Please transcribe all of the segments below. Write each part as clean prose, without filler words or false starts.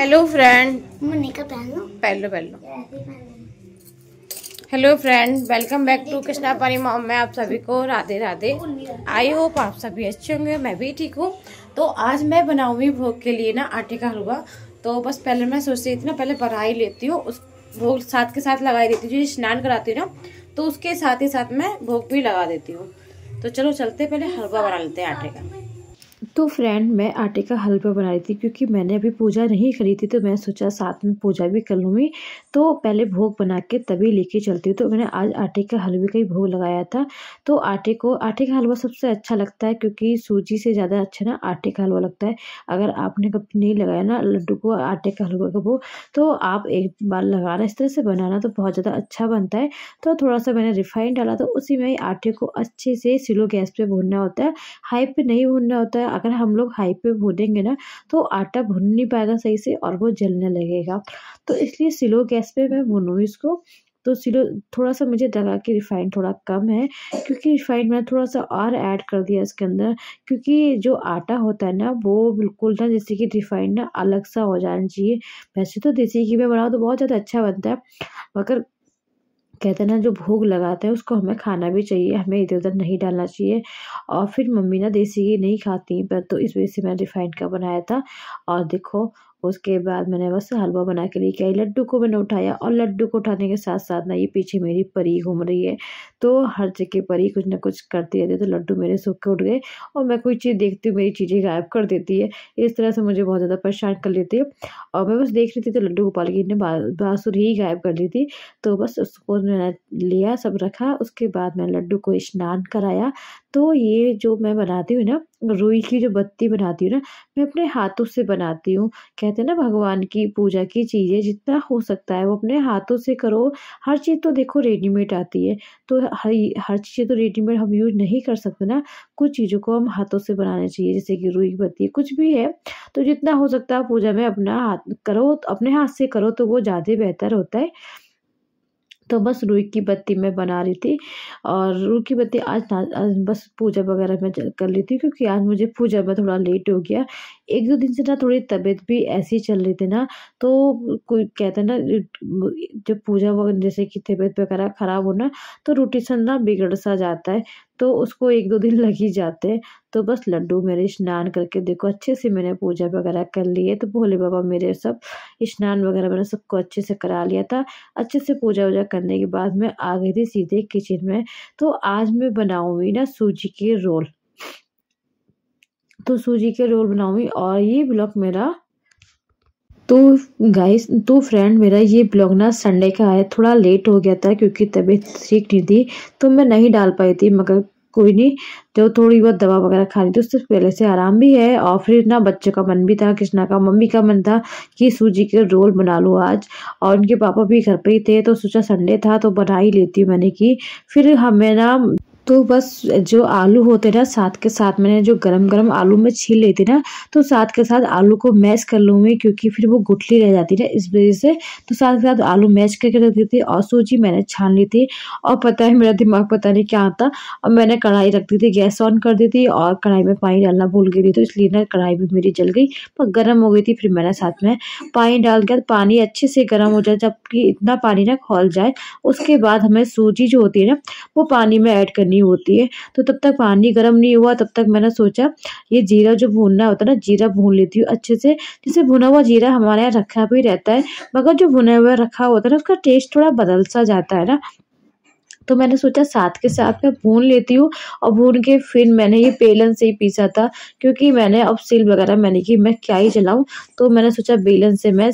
Hello friend, Munni का पहन पहलो hello friend, welcome back to Krishna पारी मॉम में आप सभी को राधे राधे। आई होप आप सभी अच्छे होंगे, मैं भी ठीक हूँ। तो आज मैं बनाऊंगी भोग के लिए ना आटे का हलवा। तो बस पहले मैं सोच रही थी ना, पहले बना ही लेती हूँ, उस भोग साथ के साथ लगा देती हूँ। जो स्नान कराती हूँ ना, तो उसके साथ ही साथ मैं भोग भी लगा देती हूँ। तो चलो चलते, पहले हलवा बना लेते हैं आटे का। तो फ्रेंड, मैं आटे का हलवा बना रही थी क्योंकि मैंने अभी पूजा नहीं करी थी, तो मैं सोचा साथ में पूजा भी कर लूँगी। तो पहले भोग बना के तभी लेके चलती हूँ। तो मैंने आज आटे का हलवे का ही भोग लगाया था। तो आटे का हलवा सबसे अच्छा लगता है क्योंकि सूजी से ज़्यादा अच्छा ना आटे का हलवा लगता है। अगर आपने कभी नहीं लगाया ना लड्डू को, आटे का हलवा का भोग, तो आप एक बार लगाना, इस तरह से बनाना, तो बहुत ज़्यादा अच्छा बनता है। तो थोड़ा सा मैंने रिफाइंड डाला, तो उसी में आटे को अच्छे से स्लो गैस पे भूनना होता है, हाई पे नहीं भूनना होता है। अगर हम लोग हाई पे भूनेंगे ना, तो आटा भुन नहीं पाएगा सही से और वो जलने लगेगा। तो इसलिए स्लो गैस पे मैं भूनूंगी इसको। तो स्लो, थोड़ा सा मुझे लगा कि रिफाइंड थोड़ा कम है, क्योंकि रिफाइंड मैंने थोड़ा सा और ऐड कर दिया इसके अंदर, क्योंकि जो आटा होता है ना, वो बिल्कुल ना, जैसे कि रिफाइंड ना अलग सा हो जाना चाहिए। वैसे तो देसी घी में बनाओ तो बहुत ज़्यादा अच्छा बनता है, मगर कहते हैं ना, जो भोग लगाते हैं उसको हमें खाना भी चाहिए, हमें इधर उधर नहीं डालना चाहिए। और फिर मम्मी ना देसी घी नहीं खाती, पर तो इस वजह से मैंने रिफाइंड का बनाया था। और देखो, उसके बाद मैंने बस हलवा बना के लेके आई, लड्डू को मैंने उठाया, और लड्डू को उठाने के साथ साथ ना ये पीछे मेरी परी घूम रही है। तो हर जगह परी कुछ ना कुछ करती रहती है, तो लड्डू मेरे सूख के उठ गए, और मैं कोई चीज़ देखती हूँ मेरी चीज़ें गायब कर देती है। इस तरह से मुझे बहुत ज़्यादा परेशान कर लेती है। और मैं बस देख रही थी तो लड्डू गोपाल जी ने बांसुरी ही गायब कर ली थी। तो बस उसको मैंने लिया, सब रखा, उसके बाद मैं लड्डू को स्नान कराया। तो ये जो मैं बनाती हूँ ना, रुई की जो बत्ती बनाती हूँ ना, मैं अपने हाथों से बनाती हूँ। कहते हैं ना, भगवान की पूजा की चीज़ें जितना हो सकता है वो अपने हाथों से करो। हर चीज़ तो देखो रेडीमेड आती है, तो हर चीज़ें तो रेडीमेड हम यूज नहीं कर सकते ना। कुछ चीज़ों को हम हाथों से बनाना चाहिए, जैसे कि रुई की बत्ती कुछ भी है, तो जितना हो सकता है पूजा में अपना हाथ करो, अपने हाथ से करो, तो वो ज़्यादा बेहतर होता है। तो बस रुई की बत्ती मैं बना रही थी, और रुई की बत्ती आज बस पूजा वगैरह में कर ली थी, क्योंकि आज मुझे पूजा में थोड़ा लेट हो गया। एक दो दिन से ना थोड़ी तबीयत भी ऐसी चल रही थी ना, तो कोई कहते हैं ना, जब पूजा वगैरह जैसे कि तबीयत वगैरह खराब हो ना, तो रूटीन ना बिगड़ सा जाता है, तो उसको एक दो दिन लग ही जाते हैं। तो बस लड्डू मेरे स्नान करके देखो अच्छे से मैंने पूजा वगैरह कर ली है। तो भोले बाबा मेरे सब स्नान वगैरह मैंने सबको अच्छे से करा लिया था। अच्छे से पूजा वूजा करने के बाद मैं आ गई थी सीधे किचन में। तो आज मैं बनाऊंगी ना सूजी के रोल। तो सूजी के रोल बनाऊंगी, और ये ब्लॉग मेरा, तो गाइस, तो फ्रेंड, मेरा ये ब्लॉग ना संडे का है, थोड़ा लेट हो गया था क्योंकि तबीयत ठीक नहीं थी, तो मैं नहीं डाल पाई थी। मगर कोई नहीं, जो थोड़ी बहुत दवा वगैरह खा ली थी उससे पहले से आराम भी है। और फिर ना बच्चे का मन भी था, कृष्णा का, मम्मी का मन था कि सूजी के रोल बना लो आज, और उनके पापा भी घर पे ही थे, तो सोचा संडे था तो बना ही लेती हूँ मैंने की। फिर हमें ना, तो बस जो आलू होते ना, साथ के साथ मैंने जो गरम गरम आलू में छील लेती ना, तो साथ के साथ आलू को मैश कर लूँगी, क्योंकि फिर वो गुठली रह जाती है इस वजह से। तो साथ के साथ आलू मैश करके रख दी थी, और सूजी मैंने छान ली थी। और पता है, मेरा दिमाग पता नहीं क्या आता, और मैंने कढ़ाई रख दी थी, गैस ऑन कर दी थी, और कढ़ाई में पानी डालना भूल गई थी, तो इसलिए ना कढ़ाई भी मेरी जल गई, पर गर्म हो गई थी। फिर मैंने साथ में पानी डाल दिया, पानी अच्छे से गर्म हो जाए, जबकि इतना पानी ना खौल जाए, उसके बाद हमें सूजी जो होती है ना, वो पानी में ऐड करनी होती है। तो तब तक पानी गर्म नहीं हुआ, तब तक मैंने सोचा ये जीरा जो भूनना होता है ना, जीरा भून लेती हूँ अच्छे से। जैसे भुना हुआ जीरा हमारे यहाँ रखा भी रहता है, मगर जो भुना हुआ रखा होता है ना, उसका टेस्ट थोड़ा बदल सा जाता है ना। तो मैंने सोचा साथ के साथ मैं भून लेती हूँ, और भून के फिर मैंने ये बेलन से ही पीसा था, क्योंकि मैंने अब सिल वगैरह मैंने कि मैं क्या ही चलाऊँ, तो मैंने सोचा बेलन से मैं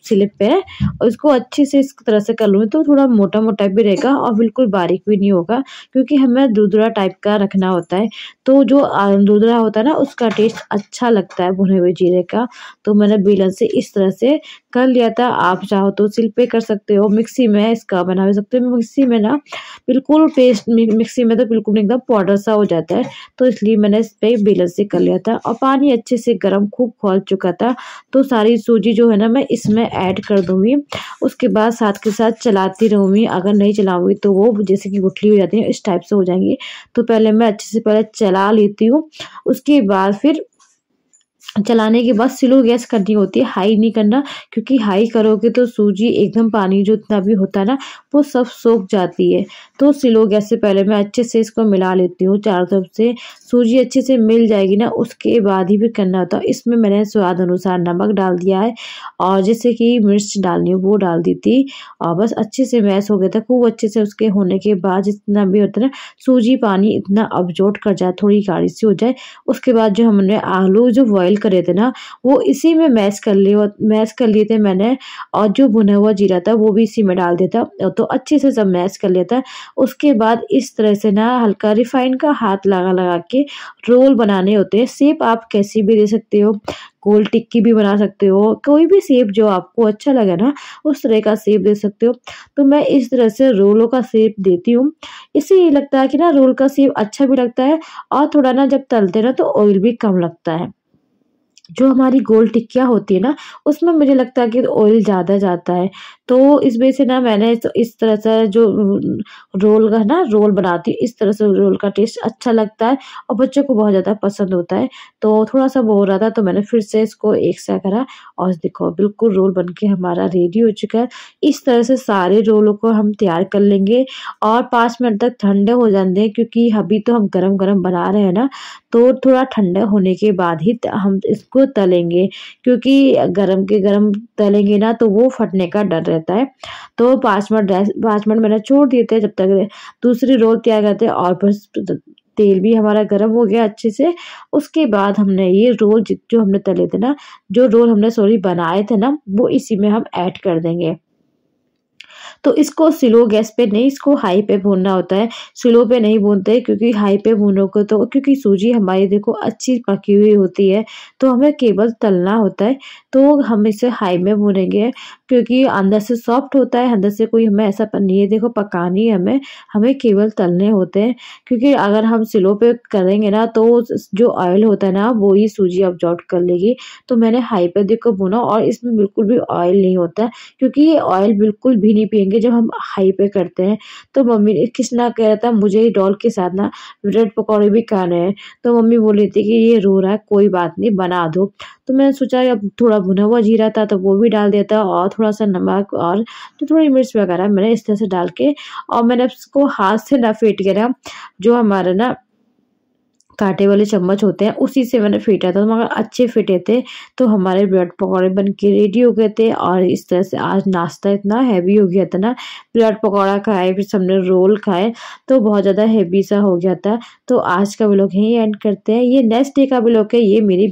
स्लिप पे है, और इसको अच्छे से इस तरह से कर लूँगी, तो थोड़ा मोटा मोटा भी रहेगा और बिल्कुल बारीक भी नहीं होगा, क्योंकि हमें दूधरा टाइप का रखना होता है। तो जो दूधरा होता है ना, उसका टेस्ट अच्छा लगता है भुने हुए जीरे का। तो मैंने बेलन से इस तरह से कर लिया था। आप चाहो तो सिल पे कर सकते हो, मिक्सी में इसका बना भी सकते हो। मिक्सी में ना बिल्कुल पेस्ट, मिक्सी में तो बिल्कुल एकदम पाउडर सा हो जाता है, तो इसलिए मैंने इस पे बेलन से कर लिया था। और पानी अच्छे से गर्म खूब खौल चुका था, तो सारी सूजी जो है ना, मैं इसमें ऐड कर दूंगी। उसके बाद साथ के साथ चलाती रहूंगी, अगर नहीं चलाऊंगी तो वो जैसे कि गुठली हो जाती है, इस टाइप से हो जाएंगी। तो पहले मैं अच्छे से पहले चला लेती हूँ, उसके बाद फिर चलाने के बाद स्लो गैस करनी होती है, हाई नहीं करना, क्योंकि हाई करोगे तो सूजी एकदम पानी जो इतना भी होता है ना वो सब सोख जाती है। तो स्लो गैस से पहले मैं अच्छे से इसको मिला लेती हूँ, चारों तरफ से सूजी अच्छे से मिल जाएगी ना उसके बाद ही फिर करना होता है। इसमें मैंने स्वाद अनुसार नमक डाल दिया है और जैसे कि मिर्च डालनी हो वो डाल दी थी और बस अच्छे से मैश हो गया था खूब अच्छे से। उसके होने के बाद जितना भी होता है ना सूजी पानी इतना अब्जॉर्ब कर जाए, थोड़ी गाढ़ी सी हो जाए, उसके बाद जो हमने आलू जो बॉईल करे थे ना वो इसी में मैश कर लिए थे मैंने, और जो भुना हुआ जीरा था वो भी इसी में डाल दिया था, तो अच्छे से सब मैश कर लिया था। उसके बाद इस तरह से ना हल्का रिफाइन का हाथ लगा लगा के रोल बनाने होते हैं। शेप आप कैसी भी दे सकते हो, गोल टिक्की भी बना सकते हो, कोई भी शेप जो आपको अच्छा लगे ना उस तरह का शेप दे सकते हो। तो मैं इस तरह से रोलों का शेप देती हूँ, इससे ये लगता है कि ना रोल का शेप अच्छा भी लगता है और थोड़ा ना जब तलते ना तो ऑयल भी कम लगता है। जो हमारी गोल टिक्कियाँ होती है ना उसमें मुझे लगता है कि ऑयल ज़्यादा जाता है, तो इस वजह से ना मैंने इस तरह से जो रोल का ना रोल बनाती हूँ, इस तरह से रोल का टेस्ट अच्छा लगता है और बच्चों को बहुत ज़्यादा पसंद होता है। तो थोड़ा सा वो हो रहा था तो मैंने फिर से इसको एक सा करा और देखो बिल्कुल रोल बनके हमारा रेडी हो चुका है। इस तरह से सारे रोलों को हम तैयार कर लेंगे और 5 मिनट तक ठंडे हो जाने दें, क्योंकि अभी तो हम गरम गरम बना रहे हैं ना, तो थोड़ा ठंडा होने के बाद ही हम इसको तलेंगे, क्योंकि गरम के गरम तलेंगे ना तो वो फटने का डर रहता है। तो 5 मिनट मैंने छोड़ दिए थे जब तक दूसरी रोल तैयार करते हैं और बस तेल भी हमारा गर्म हो गया अच्छे से। उसके बाद हमने ये रोल जो हमने तले थे ना, जो रोल हमने सॉरी बनाए थे ना वो इसी में हम ऐड कर देंगे। तो इसको स्लो गैस पे नहीं, इसको हाई पे भूनना होता है, स्लो पे नहीं भूनते, क्योंकि हाई पे भूनोगे तो क्योंकि सूजी हमारी देखो अच्छी पकी हुई होती है तो हमें केवल तलना होता है, तो हम इसे हाई में भूनेंगे क्योंकि अंदर से सॉफ्ट होता है, अंदर से कोई हमें ऐसा नहीं है देखो पकानी है हमें केवल तलने होते हैं। क्योंकि अगर हम स्लो पे करेंगे ना तो जो ऑयल होता है ना वो ही सूजी अब्जॉर्ब कर लेगी। तो मैंने हाई पे देखो भुना और इसमें बिल्कुल भी ऑयल नहीं होता, क्योंकि ये ऑयल बिल्कुल भी नहीं पिएंगे जब हम हाई पे करते हैं। तो मम्मी ने किसना कह रहा था मुझे डॉल के साथ ना ब्रेड पकौड़े भी खाने हैं, तो मम्मी बोल रही थी कि ये रो रहा है कोई बात नहीं बना दो। तो मैंने सोचा अब थोड़ा भुना हुआ जीरा था तो वो भी डाल दिया था और थोड़ा सा नमक और तो थोड़ी मिर्च वगैरह मैंने इस तरह से डाल के और मैंने उसको हाथ से ना फेंट के ना जो हमारा ना कांटे वाले चम्मच होते हैं उसी से मैंने फेंटा था, तो मगर अच्छे फिटे थे। तो हमारे ब्रेड पकौड़े बन के रेडी हो गए थे और इस तरह से आज नाश्ता इतना हैवी हो गया था ना, ब्रेड पकौड़ा खाए फिर सबने रोल खाए तो बहुत ज़्यादा हैवी सा हो गया था। तो आज का व्लॉग यहीं एंड करते हैं। ये नेक्स्ट डे का व्लॉग है, ये मेरी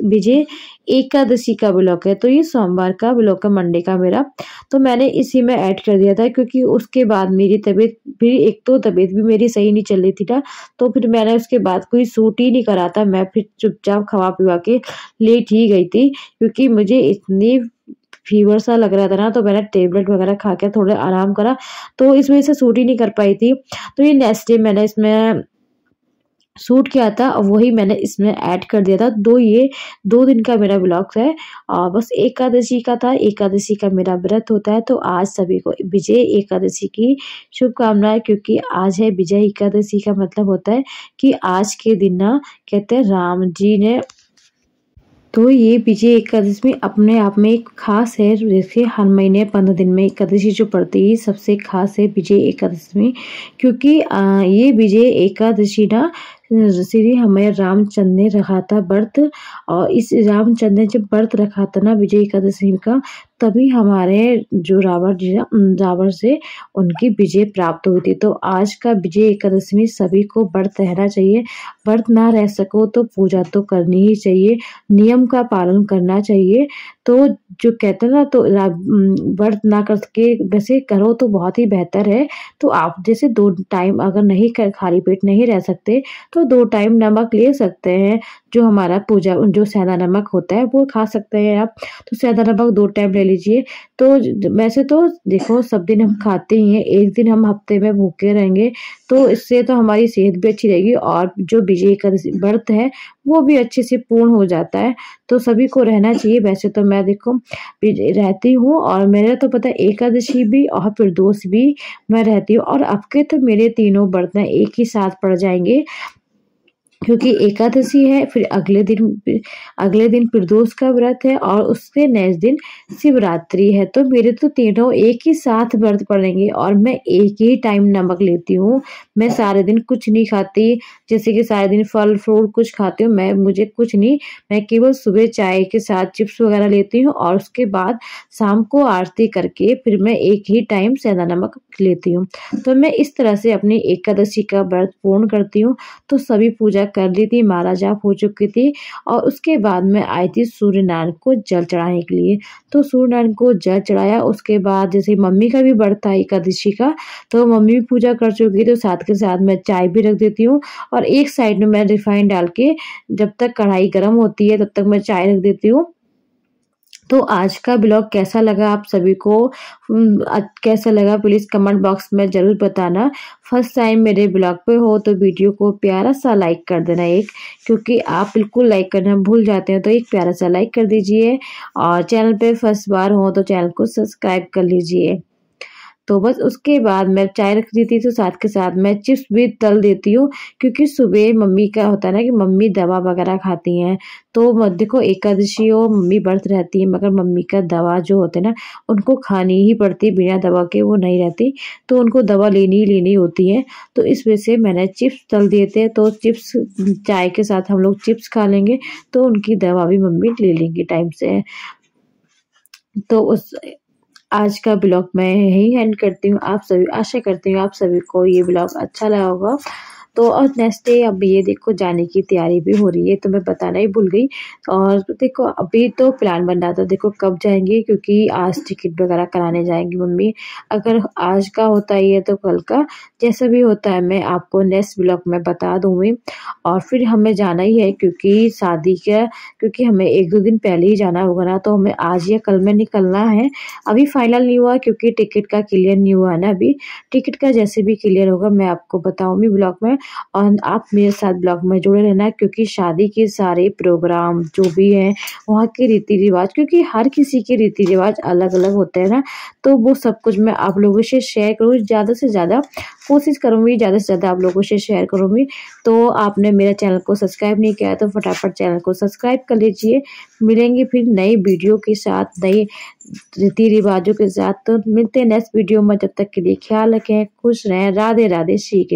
विजय एकादशी का व्लॉग है, तो ये सोमवार का व्लॉग है मंडे का मेरा। तो मैंने इसी में ऐड कर दिया था क्योंकि उसके बाद मेरी तबीयत भी एक तो तबीयत भी मेरी सही नहीं चल रही थी ना, तो फिर मैंने उसके बाद कोई सूट ही नहीं करा था, मैं फिर चुपचाप खवा पिवा के लेट ही गई थी क्योंकि मुझे इतनी फीवर सा लग रहा था ना, तो मैंने टेबलेट वगैरह खा के थोड़ा आराम करा, तो इस वजह से सूट ही नहीं कर पाई थी। तो ये नेक्स्ट डे मैंने इसमें सूट किया था और वही मैंने इसमें ऐड कर दिया था। ये 2 दिन का मेरा व्लॉग है और बस एकादशी का था, एकादशी का मेरा व्रत होता है। तो आज सभी को विजय एकादशी की शुभकामनाएं, क्योंकि आज है विजय एकादशी का मतलब होता है कि आज के दिन ना कहते हैं राम जी ने, तो ये विजय एकादशी में अपने आप में एक खास है। जैसे हर महीने 15 दिन में एकादशी जो पड़ती है सबसे खास है विजय एकादशी में, क्योंकि ये विजय एकादशी ना श्री हमें रामचंद्र ने रखा था व्रत, और इस रामचंद्र ने जब व्रत रखा था ना विजय एकादशी का, तभी हमारे जो रावण से उनकी विजय प्राप्त हुई थी। तो आज का विजय एकादशी में सभी को व्रत रहना चाहिए, व्रत ना रह सको तो पूजा तो करनी ही चाहिए, नियम का पालन करना चाहिए। तो जो कहते हैं ना तो व्रत ना करके वैसे करो तो बहुत ही बेहतर है। तो आप जैसे 2 टाइम अगर नहीं खाली पेट नहीं रह सकते तो 2 टाइम नमक ले सकते हैं, जो हमारा पूजा जो सेंधा नमक होता है वो खा सकते हैं आप, तो सेंधा नमक 2 टाइम ले लीजिए। तो वैसे तो देखो सब दिन हम खाते ही हैं, एक दिन हम हफ्ते में भूखे रहेंगे तो इससे तो हमारी सेहत भी अच्छी रहेगी और जो विजय एकादशी व्रत है वो भी अच्छे से पूर्ण हो जाता है। तो सभी को रहना चाहिए। वैसे तो मैं देखो रहती हूँ और मेरा तो पता है एकादशी भी और प्रदोष भी मैं रहती हूँ, और अब के तो मेरे तीनों व्रत एक ही साथ पड़ जाएंगे। क्योंकि एकादशी है, फिर अगले दिन प्रदोष का व्रत है और उसके नेक्स्ट दिन शिवरात्रि है। तो मेरे तो तीनों एक ही साथ व्रत पड़ेंगे और मैं एक ही टाइम नमक लेती हूँ। मैं सारे दिन कुछ नहीं खाती, जैसे कि सारे दिन फल फ्रूट कुछ खाती हूँ, मुझे कुछ नहीं। मैं केवल सुबह चाय के साथ चिप्स वगैरह लेती हूँ और उसके बाद शाम को आरती करके फिर मैं एक ही टाइम सेंधा नमक लेती हूँ। तो मैं इस तरह से अपनी एकादशी का व्रत पूर्ण करती हूँ। तो सभी पूजा कर ली थी, माला जाप हो चुकी थी और उसके बाद मैं आई थी सूर्य नारायण को जल चढ़ाने के लिए। तो सूर्य नारायण को जल चढ़ाया, उसके बाद जैसे मम्मी का भी व्रत था एकादशी का, तो मम्मी भी पूजा कर चुकी, तो साथ के साथ मैं चाय भी रख देती हूँ और एक साइड में मैं रिफाइंड डाल के जब तक कढ़ाई गर्म होती है तब तक मैं चाय रख देती हूँ। तो आज का ब्लॉग कैसा लगा आप सभी को, कैसा लगा प्लीज़ कमेंट बॉक्स में ज़रूर बताना। फर्स्ट टाइम मेरे ब्लॉग पे हो तो वीडियो को प्यारा सा लाइक कर देना एक, क्योंकि आप बिल्कुल लाइक करना भूल जाते हैं, तो एक प्यारा सा लाइक कर दीजिए और चैनल पे फर्स्ट बार हो तो चैनल को सब्सक्राइब कर लीजिए। तो बस उसके बाद मैं चाय रख देती तो साथ के साथ मैं चिप्स भी तल देती हूँ, क्योंकि सुबह मम्मी का होता है ना कि मम्मी दवा वगैरह खाती हैं। तो देखो एकादशी हो, मम्मी व्रत रहती है, मगर मम्मी का दवा जो होते हैं ना उनको खानी ही पड़ती है, बिना दवा के वो नहीं रहती, तो उनको दवा लेनी ही लेनी होती है। तो इस वजह से मैंने चिप्स तल दिए थे, तो चिप्स चाय के साथ हम लोग चिप्स खा लेंगे तो उनकी दवा भी मम्मी ले लेंगी टाइम से। तो आज का ब्लॉग मैं यही एंड करती हूँ। आशा करती हूँ आप सभी को ये ब्लॉग अच्छा लगा होगा। तो और नेक्स्ट डे अब ये देखो जाने की तैयारी भी हो रही है, तो मैं बताना ही भूल गई। और देखो अभी तो प्लान बन रहा था, देखो कब जाएंगे, क्योंकि आज टिकट वगैरह कराने जाएंगी मम्मी। अगर आज का होता ही है तो कल का जैसा भी होता है मैं आपको नेक्स्ट ब्लॉग में बता दूंगी। और फिर हमें जाना ही है, क्योंकि हमें 1-2 दिन पहले ही जाना होगा ना, तो हमें आज या कल में निकलना है। अभी फाइनल नहीं हुआ क्योंकि टिकट का क्लियर नहीं हुआ है ना, अभी टिकट का जैसे भी क्लियर होगा मैं आपको बताऊंगी ब्लॉग में। और आप मेरे साथ ब्लॉग में जुड़े रहना, क्योंकि शादी के सारे प्रोग्राम जो भी हैं वहाँ के रीति रिवाज, क्योंकि हर किसी के रीति रिवाज अलग अलग होते हैं ना, तो वो सब कुछ मैं आप लोगों से शेयर करूँ। ज़्यादा से ज़्यादा कोशिश करूँगी, ज़्यादा से ज़्यादा आप लोगों से शेयर करूँगी। तो आपने मेरा चैनल को सब्सक्राइब नहीं किया है तो फटाफट चैनल को सब्सक्राइब कर लीजिए। मिलेंगे फिर नई वीडियो के साथ, नई रीति रिवाजों के साथ। तो मिलते हैं नेक्स्ट वीडियो में, जब तक के लिए ख्याल रखें, खुश रहें। राधे राधे, श्री कृष्ण।